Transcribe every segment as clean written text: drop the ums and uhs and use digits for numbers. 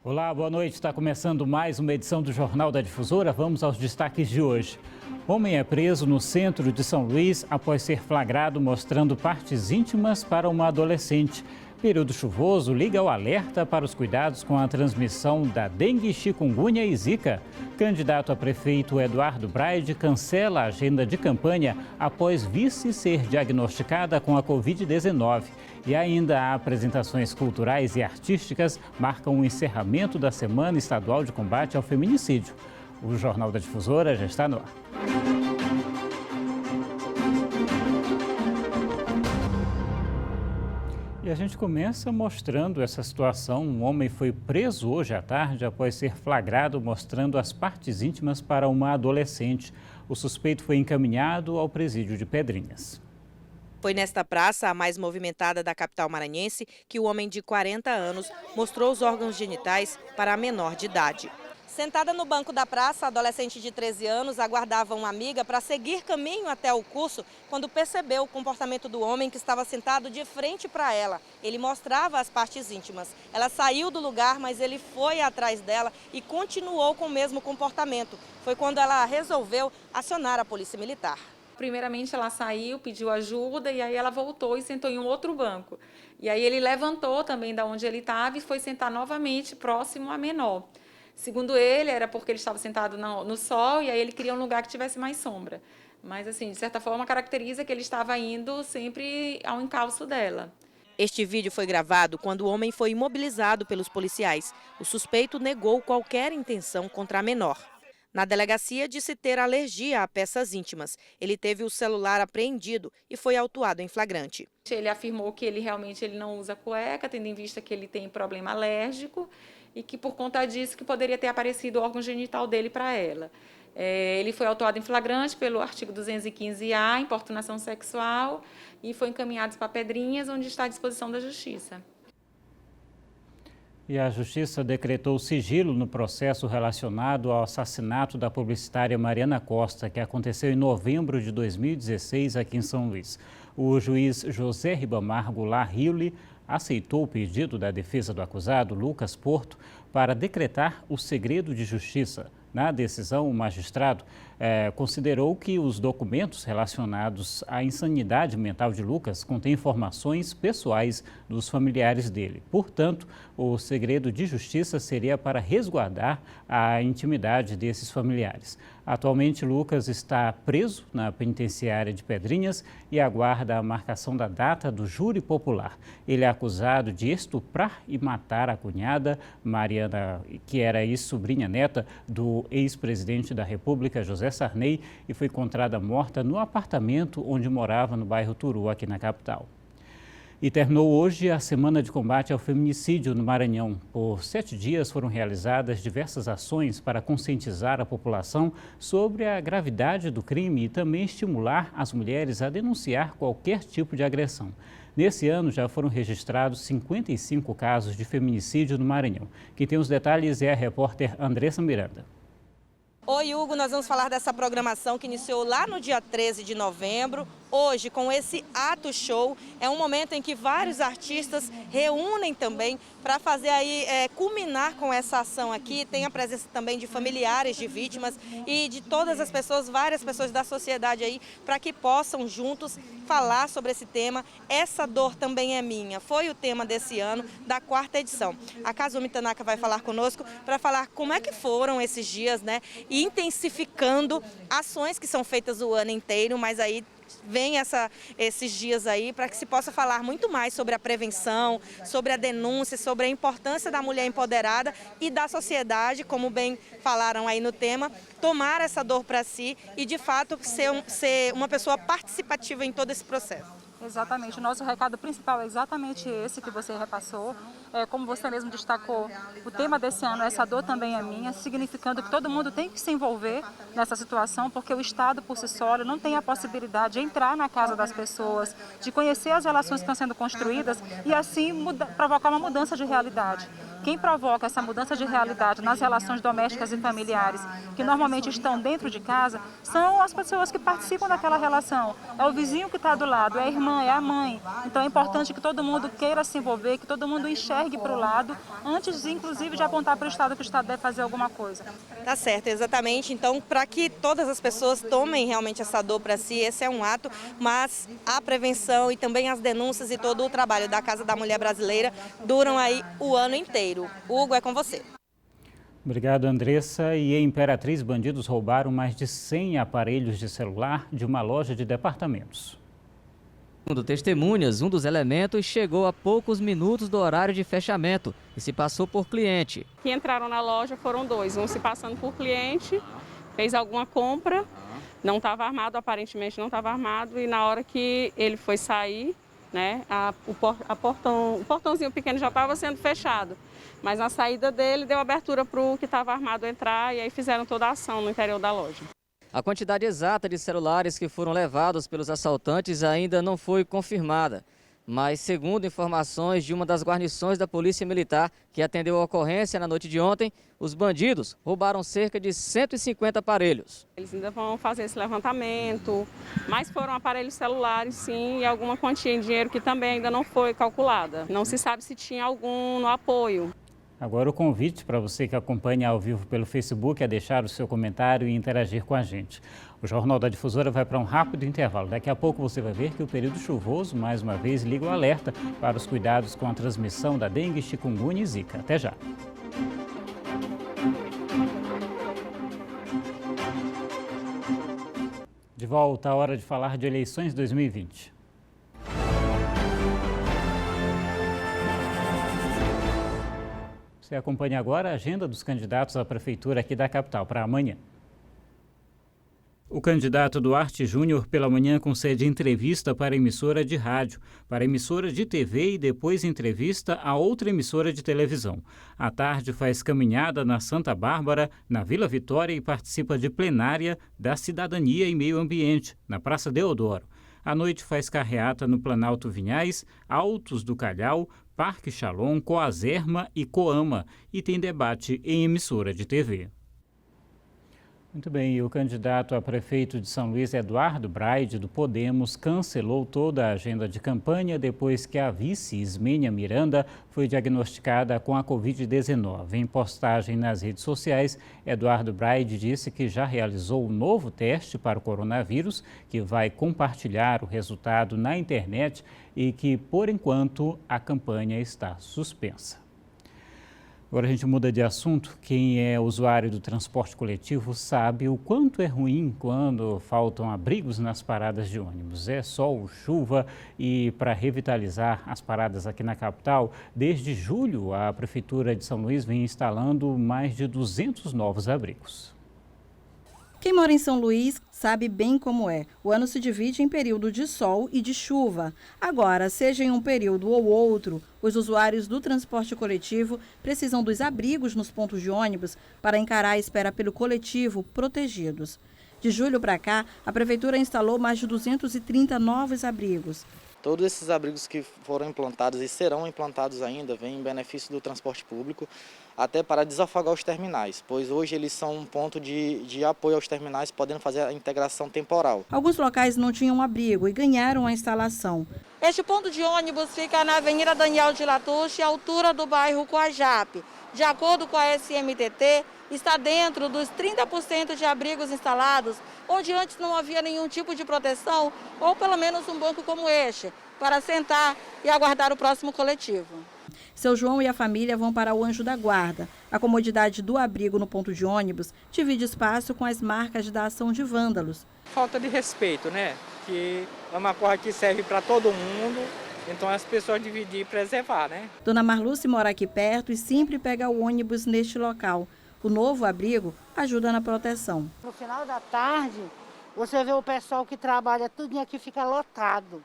Olá, boa noite. Está começando mais uma edição do Jornal da Difusora. Vamos aos destaques de hoje. Homem é preso no centro de São Luís após ser flagrado mostrando partes íntimas para uma adolescente. Período chuvoso liga o alerta para os cuidados com a transmissão da dengue, chikungunya e zika. Candidato a prefeito Eduardo Braide cancela a agenda de campanha após vice ser diagnosticada com a Covid-19. E ainda há apresentações culturais e artísticas marcam o encerramento da Semana Estadual de Combate ao Feminicídio. O Jornal da Difusora já está no ar. E a gente começa mostrando essa situação. Um homem foi preso hoje à tarde após ser flagrado mostrando as partes íntimas para uma adolescente. O suspeito foi encaminhado ao presídio de Pedrinhas. Foi nesta praça, a mais movimentada da capital maranhense, que o homem de 40 anos mostrou os órgãos genitais para a menor de idade. Sentada no banco da praça, a adolescente de 13 anos aguardava uma amiga para seguir caminho até o curso quando percebeu o comportamento do homem que estava sentado de frente para ela. Ele mostrava as partes íntimas. Ela saiu do lugar, mas ele foi atrás dela e continuou com o mesmo comportamento. Foi quando ela resolveu acionar a polícia militar. Primeiramente ela saiu, pediu ajuda e aí ela voltou e sentou em um outro banco. E aí ele levantou também da onde ele estava e foi sentar novamente próximo à menor. Segundo ele, era porque ele estava sentado no sol e aí ele queria um lugar que tivesse mais sombra. Mas, assim, de certa forma, caracteriza que ele estava indo sempre ao encalço dela. Este vídeo foi gravado quando o homem foi imobilizado pelos policiais. O suspeito negou qualquer intenção contra a menor. Na delegacia, disse ter alergia a peças íntimas. Ele teve o celular apreendido e foi autuado em flagrante. Ele afirmou que ele realmente não usa cueca, tendo em vista que ele tem problema alérgico e que por conta disso que poderia ter aparecido o órgão genital dele para ela. Ele foi autuado em flagrante pelo artigo 215-A, importunação sexual, e foi encaminhado para Pedrinhas, onde está à disposição da Justiça. E a Justiça decretou sigilo no processo relacionado ao assassinato da publicitária Mariana Costa, que aconteceu em novembro de 2016 aqui em São Luís. O juiz José Ribamar Goulart Rioli aceitou o pedido da defesa do acusado, Lucas Porto, para decretar o segredo de justiça. Na decisão, o magistrado considerou que os documentos relacionados à insanidade mental de Lucas contêm informações pessoais dos familiares dele. Portanto, o segredo de justiça seria para resguardar a intimidade desses familiares. Atualmente, Lucas está preso na penitenciária de Pedrinhas e aguarda a marcação da data do júri popular. Ele é acusado de estuprar e matar a cunhada, Mariana, que era ex-sobrinha neta do ex-presidente da República, José Sarney, e foi encontrada morta no apartamento onde morava no bairro Turu, aqui na capital. E terminou hoje a Semana de Combate ao Feminicídio no Maranhão. Por 7 dias foram realizadas diversas ações para conscientizar a população sobre a gravidade do crime e também estimular as mulheres a denunciar qualquer tipo de agressão. Nesse ano já foram registrados 55 casos de feminicídio no Maranhão. Quem tem os detalhes é a repórter Andressa Miranda. Oi, Hugo, nós vamos falar dessa programação que iniciou lá no dia 13 de novembro. Hoje, com esse ato show, é um momento em que vários artistas reúnem também para fazer aí, culminar com essa ação aqui. Tem a presença também de familiares de vítimas e de todas as pessoas, várias pessoas da sociedade aí, para que possam juntos falar sobre esse tema. Essa dor também é minha. Foi o tema desse ano, da 4ª edição. A Kazumi Tanaka vai falar conosco para falar como é que foram esses dias, né? E intensificando ações que são feitas o ano inteiro, mas aí vem esses dias aí para que se possa falar muito mais sobre a prevenção, sobre a denúncia, sobre a importância da mulher empoderada e da sociedade, como bem falaram aí no tema, tomar essa dor para si e, de fato, ser uma pessoa participativa em todo esse processo. Exatamente, o nosso recado principal é exatamente esse que você repassou. Como você mesmo destacou, o tema desse ano, essa dor também é minha, significando que todo mundo tem que se envolver nessa situação, porque o Estado por si só não tem a possibilidade de entrar na casa das pessoas, de conhecer as relações que estão sendo construídas e assim provocar uma mudança de realidade. quem provoca essa mudança de realidade nas relações domésticas e familiares, que normalmente estão dentro de casa, são as pessoas que participam daquela relação. É o vizinho que está do lado, é a irmã, é a mãe. Então é importante que todo mundo queira se envolver, que todo mundo enxergue para o lado, antes inclusive de apontar para o Estado que o Estado deve fazer alguma coisa. Tá certo, exatamente. Então, para que todas as pessoas tomem realmente essa dor para si, esse é um ato, mas a prevenção e também as denúncias e todo o trabalho da Casa da Mulher Brasileira duram aí o ano inteiro. Hugo, é com você. Obrigado, Andressa. E em Imperatriz, bandidos roubaram mais de 100 aparelhos de celular de uma loja de departamentos. Segundo testemunhas, um dos elementos chegou a poucos minutos do horário de fechamento e se passou por cliente. Que entraram na loja foram dois, um se passando por cliente, fez alguma compra, não estava armado, aparentemente não estava armado, e na hora que ele foi sair, né, o portãozinho pequeno já estava sendo fechado, mas na saída dele deu abertura para o que estava armado entrar e aí fizeram toda a ação no interior da loja. A quantidade exata de celulares que foram levados pelos assaltantes ainda não foi confirmada. Mas, segundo informações de uma das guarnições da Polícia Militar que atendeu a ocorrência na noite de ontem, os bandidos roubaram cerca de 150 aparelhos. Eles ainda vão fazer esse levantamento, mas foram aparelhos celulares, sim, e alguma quantia em dinheiro que também ainda não foi calculada. Não se sabe se tinha algum no apoio. Agora o convite para você que acompanha ao vivo pelo Facebook é deixar o seu comentário e interagir com a gente. O Jornal da Difusora vai para um rápido intervalo. Daqui a pouco você vai ver que o período chuvoso, mais uma vez, liga o alerta para os cuidados com a transmissão da dengue, chikungunya e zika. Até já! De volta, a hora de falar de eleições 2020. Você acompanha agora a agenda dos candidatos à prefeitura aqui da capital para amanhã. O candidato Duarte Júnior pela manhã concede entrevista para emissora de rádio, para emissora de TV e depois entrevista a outra emissora de televisão. À tarde faz caminhada na Santa Bárbara, na Vila Vitória e participa de plenária da Cidadania e Meio Ambiente, na Praça Deodoro. À noite faz carreata no Planalto Vinhais, Altos do Calhau, Parque Shalom, Coazerma e Coama e tem debate em emissora de TV. Muito bem, e o candidato a prefeito de São Luís, Eduardo Braide, do Podemos, cancelou toda a agenda de campanha depois que a vice Ismênia Miranda foi diagnosticada com a Covid-19. Em postagem nas redes sociais, Eduardo Braide disse que já realizou um novo teste para o coronavírus, que vai compartilhar o resultado na internet e que, por enquanto, a campanha está suspensa. Agora a gente muda de assunto. Quem é usuário do transporte coletivo sabe o quanto é ruim quando faltam abrigos nas paradas de ônibus. É sol, chuva e para revitalizar as paradas aqui na capital, desde julho a Prefeitura de São Luís vem instalando mais de 200 novos abrigos. Quem mora em São Luís sabe bem como é. O ano se divide em período de sol e de chuva. Agora, seja em um período ou outro, os usuários do transporte coletivo precisam dos abrigos nos pontos de ônibus para encarar a espera pelo coletivo protegidos. De julho para cá, a Prefeitura instalou mais de 230 novos abrigos. Todos esses abrigos que foram implantados e serão implantados ainda vêm em benefício do transporte público, até para desafogar os terminais, pois hoje eles são um ponto de apoio aos terminais, podendo fazer a integração temporal. Alguns locais não tinham abrigo e ganharam a instalação. Este ponto de ônibus fica na Avenida Daniel de Latouche, altura do bairro Coajape. De acordo com a SMTT, está dentro dos 30% de abrigos instalados, onde antes não havia nenhum tipo de proteção, ou pelo menos um banco como este, para sentar e aguardar o próximo coletivo. Seu João e a família vão para o Anjo da Guarda. A comodidade do abrigo no ponto de ônibus divide espaço com as marcas da ação de vândalos. Falta de respeito, né? Que é uma coisa que serve para todo mundo, então as pessoas dividir e preservar, né? Dona Marluce mora aqui perto e sempre pega o ônibus neste local. O novo abrigo ajuda na proteção. No final da tarde, você vê o pessoal que trabalha, tudo aqui fica lotado.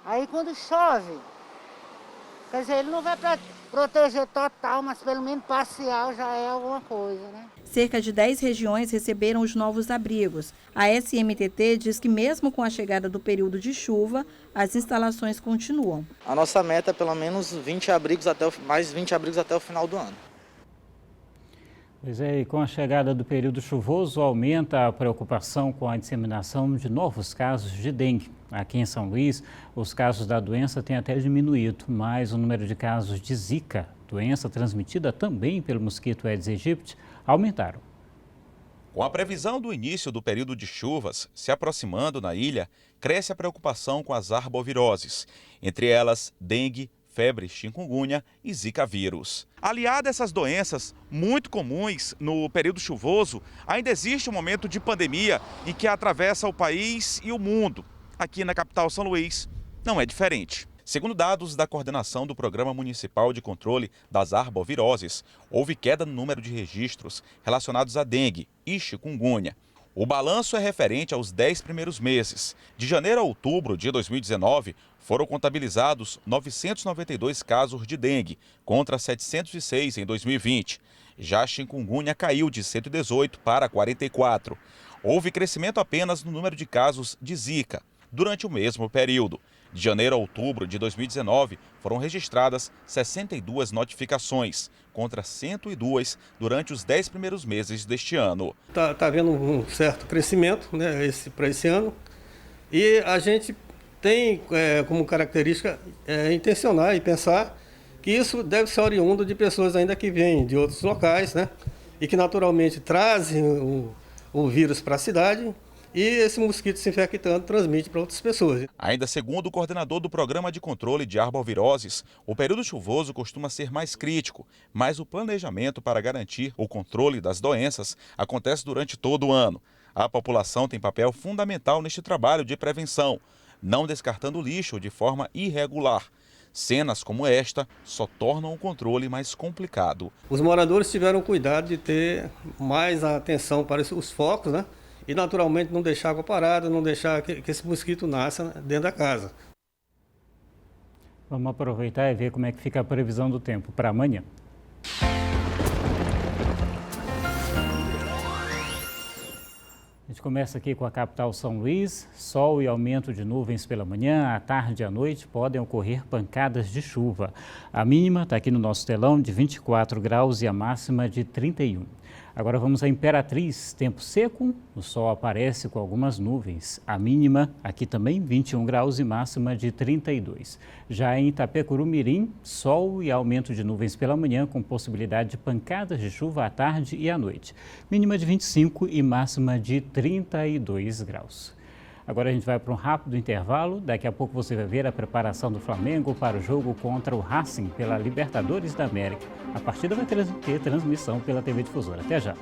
Aí quando chove, quer dizer, ele não vai para proteger total, mas pelo menos parcial já é alguma coisa, né? Cerca de 10 regiões receberam os novos abrigos. A SMTT diz que mesmo com a chegada do período de chuva, as instalações continuam. A nossa meta é pelo menos 20 abrigos mais 20 abrigos até o final do ano. Pois é, e com a chegada do período chuvoso, aumenta a preocupação com a disseminação de novos casos de dengue. Aqui em São Luís, os casos da doença têm até diminuído, mas o número de casos de Zika, doença transmitida também pelo mosquito Aedes aegypti, aumentaram. Com a previsão do início do período de chuvas se aproximando na ilha, cresce a preocupação com as arboviroses, entre elas dengue, febre, chikungunya e zika vírus. Aliada a essas doenças muito comuns no período chuvoso, ainda existe um momento de pandemia em que atravessa o país e o mundo. Aqui na capital São Luís não é diferente. Segundo dados da coordenação do Programa Municipal de Controle das Arboviroses, houve queda no número de registros relacionados a dengue e chikungunya. O balanço é referente aos 10 primeiros meses. De janeiro a outubro de 2019, foram contabilizados 992 casos de dengue, contra 706 em 2020. Já a chikungunya caiu de 118 para 44. Houve crescimento apenas no número de casos de Zika durante o mesmo período. De janeiro a outubro de 2019, foram registradas 62 notificações, contra 102 durante os 10 primeiros meses deste ano. Está havendo um certo crescimento, né, para esse ano, e a gente tem como característica intencionar e pensar que isso deve ser oriundo de pessoas ainda que vêm de outros locais, né, e que naturalmente trazem o vírus para a cidade. E esse mosquito se infectando transmite para outras pessoas. Ainda segundo o coordenador do Programa de Controle de Arboviroses, o período chuvoso costuma ser mais crítico, mas o planejamento para garantir o controle das doenças acontece durante todo o ano. A população tem papel fundamental neste trabalho de prevenção, não descartando o lixo de forma irregular. Cenas como esta só tornam o controle mais complicado. Os moradores tiveram cuidado de ter mais atenção para os focos, né? E naturalmente não deixar água parada, não deixar que esse mosquito nasça dentro da casa. Vamos aproveitar e ver como é que fica a previsão do tempo para amanhã. A gente começa aqui com a capital São Luís. Sol e aumento de nuvens pela manhã, à tarde e à noite podem ocorrer pancadas de chuva. A mínima está aqui no nosso telão de 24 graus e a máxima de 31. Agora vamos a Imperatriz, tempo seco, o sol aparece com algumas nuvens. A mínima aqui também 21 graus e máxima de 32. Já em Itapecuru-Mirim, sol e aumento de nuvens pela manhã com possibilidade de pancadas de chuva à tarde e à noite. Mínima de 25 e máxima de 32 graus. Agora a gente vai para um rápido intervalo. Daqui a pouco você vai ver a preparação do Flamengo para o jogo contra o Racing pela Libertadores da América. A partida vai ter transmissão pela TV Difusora. Até já.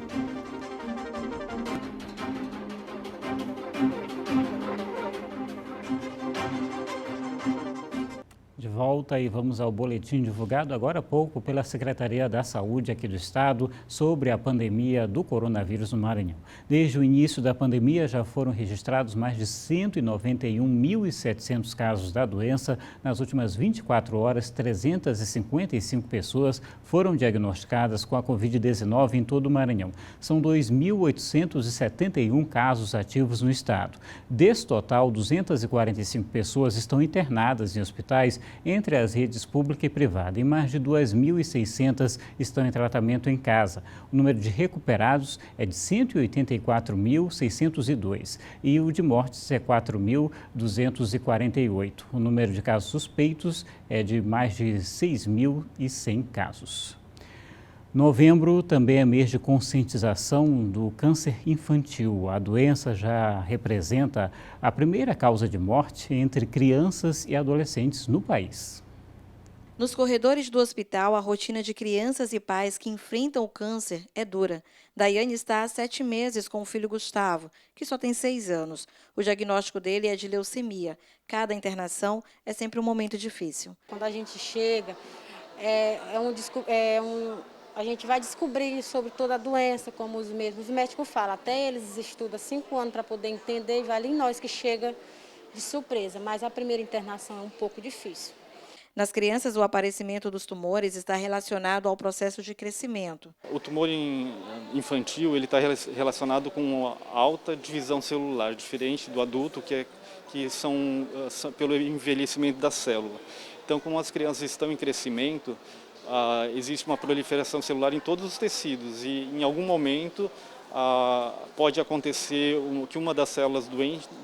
De volta e vamos ao boletim divulgado agora há pouco pela Secretaria da Saúde aqui do Estado sobre a pandemia do coronavírus no Maranhão. Desde o início da pandemia já foram registrados mais de 191.700 casos da doença. Nas últimas 24 horas, 355 pessoas foram diagnosticadas com a Covid-19 em todo o Maranhão. São 2.871 casos ativos no estado. Desse total, 245 pessoas estão internadas em hospitais entre as redes pública e privada, e mais de 2.600 estão em tratamento em casa. O número de recuperados é de 184.602 e o de mortes é 4.248. O número de casos suspeitos é de mais de 6.100 casos. Novembro também é mês de conscientização do câncer infantil. A doença já representa a primeira causa de morte entre crianças e adolescentes no país. Nos corredores do hospital, a rotina de crianças e pais que enfrentam o câncer é dura. Daiane está há 7 meses com o filho Gustavo, que só tem 6 anos. O diagnóstico dele é de leucemia. Cada internação é sempre um momento difícil. Quando a gente chega, a gente vai descobrir sobre toda a doença, como os médicos falam. Até eles estudam 5 anos para poder entender e vai ali em nós que chega de surpresa. Mas a primeira internação é um pouco difícil. Nas crianças, o aparecimento dos tumores está relacionado ao processo de crescimento. O tumor infantil ele está relacionado com alta divisão celular, diferente do adulto, que são pelo envelhecimento da célula. Então, como as crianças estão em crescimento, existe uma proliferação celular em todos os tecidos e em algum momento pode acontecer que uma das células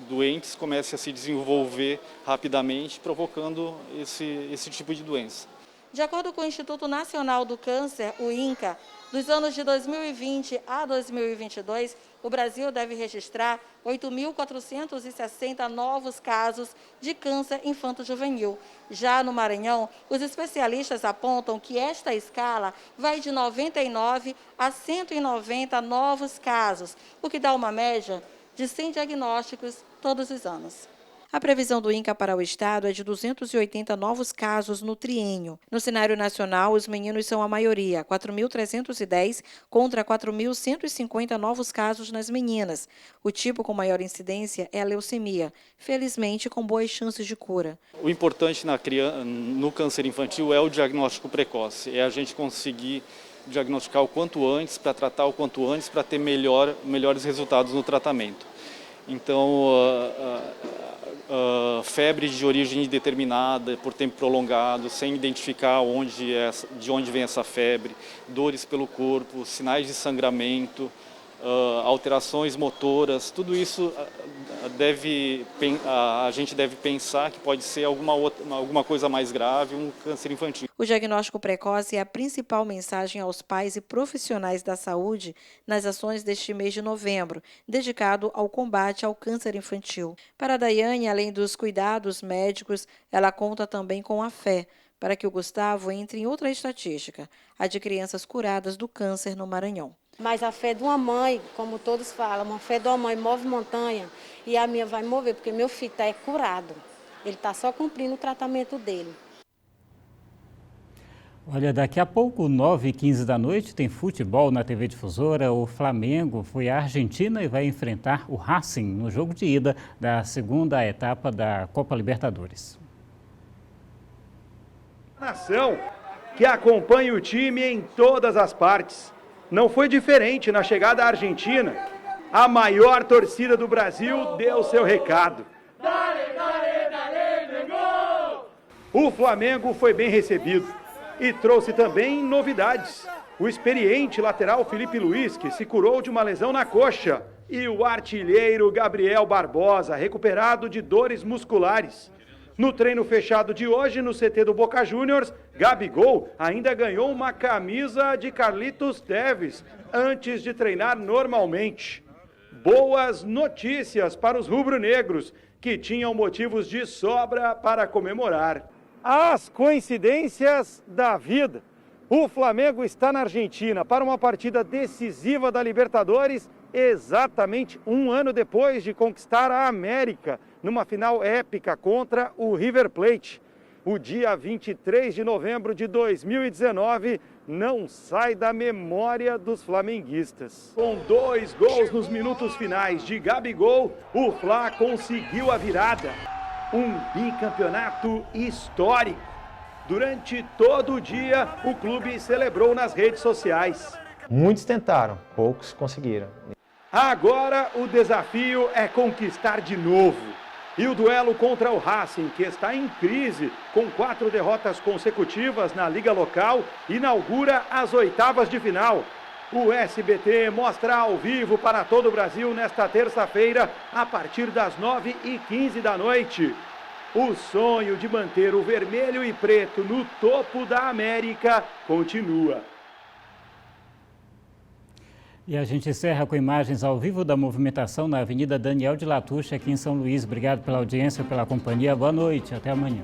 doentes comece a se desenvolver rapidamente, provocando esse tipo de doença. De acordo com o Instituto Nacional do Câncer, o INCA, dos anos de 2020 a 2022, o Brasil deve registrar 8.460 novos casos de câncer infanto-juvenil. Já no Maranhão, os especialistas apontam que esta escala vai de 99 a 190 novos casos, o que dá uma média de 100 diagnósticos todos os anos. A previsão do INCA para o estado é de 280 novos casos no triênio. No cenário nacional, os meninos são a maioria, 4.310 contra 4.150 novos casos nas meninas. O tipo com maior incidência é a leucemia, felizmente com boas chances de cura. O importante no câncer infantil é o diagnóstico precoce, é a gente conseguir diagnosticar o quanto antes, para tratar o quanto antes, para ter melhores resultados no tratamento. Então, febre de origem indeterminada, por tempo prolongado, sem identificar de onde vem essa febre, dores pelo corpo, sinais de sangramento, alterações motoras, tudo isso a gente deve pensar que pode ser alguma coisa mais grave, um câncer infantil. O diagnóstico precoce é a principal mensagem aos pais e profissionais da saúde nas ações deste mês de novembro, dedicado ao combate ao câncer infantil. Para a Daiane, além dos cuidados médicos, ela conta também com a fé, para que o Gustavo entre em outra estatística, a de crianças curadas do câncer no Maranhão. Mas a fé de uma mãe, como todos falam, uma fé de uma mãe move montanha e a minha vai mover, porque meu filho está curado. Ele está só cumprindo o tratamento dele. Olha, daqui a pouco, 9h15 da noite, tem futebol na TV Difusora. O Flamengo foi à Argentina e vai enfrentar o Racing no jogo de ida da segunda etapa da Copa Libertadores. Nação que acompanha o time em todas as partes. Não foi diferente na chegada à Argentina. A maior torcida do Brasil deu seu recado. O Flamengo foi bem recebido e trouxe também novidades. O experiente lateral Felipe Luiz, que se curou de uma lesão na coxa, e o artilheiro Gabriel Barbosa, recuperado de dores musculares. No treino fechado de hoje, no CT do Boca Juniors, Gabigol ainda ganhou uma camisa de Carlitos Teves antes de treinar normalmente. Boas notícias para os rubro-negros, que tinham motivos de sobra para comemorar. As coincidências da vida. O Flamengo está na Argentina para uma partida decisiva da Libertadores, exatamente um ano depois de conquistar a América, numa final épica contra o River Plate. O dia 23 de novembro de 2019 não sai da memória dos flamenguistas. Com 2 gols nos minutos finais de Gabigol, o Fla conseguiu a virada. Um bicampeonato histórico. Durante todo o dia, o clube celebrou nas redes sociais. Muitos tentaram, poucos conseguiram. Agora o desafio é conquistar de novo. E o duelo contra o Racing, que está em crise, com 4 derrotas consecutivas na liga local, inaugura as oitavas de final. O SBT mostra ao vivo para todo o Brasil nesta terça-feira, a partir das 9h15 da noite. O sonho de manter o vermelho e preto no topo da América continua. E a gente encerra com imagens ao vivo da movimentação na Avenida Daniel de Latouche, aqui em São Luís. Obrigado pela audiência, pela companhia. Boa noite, até amanhã.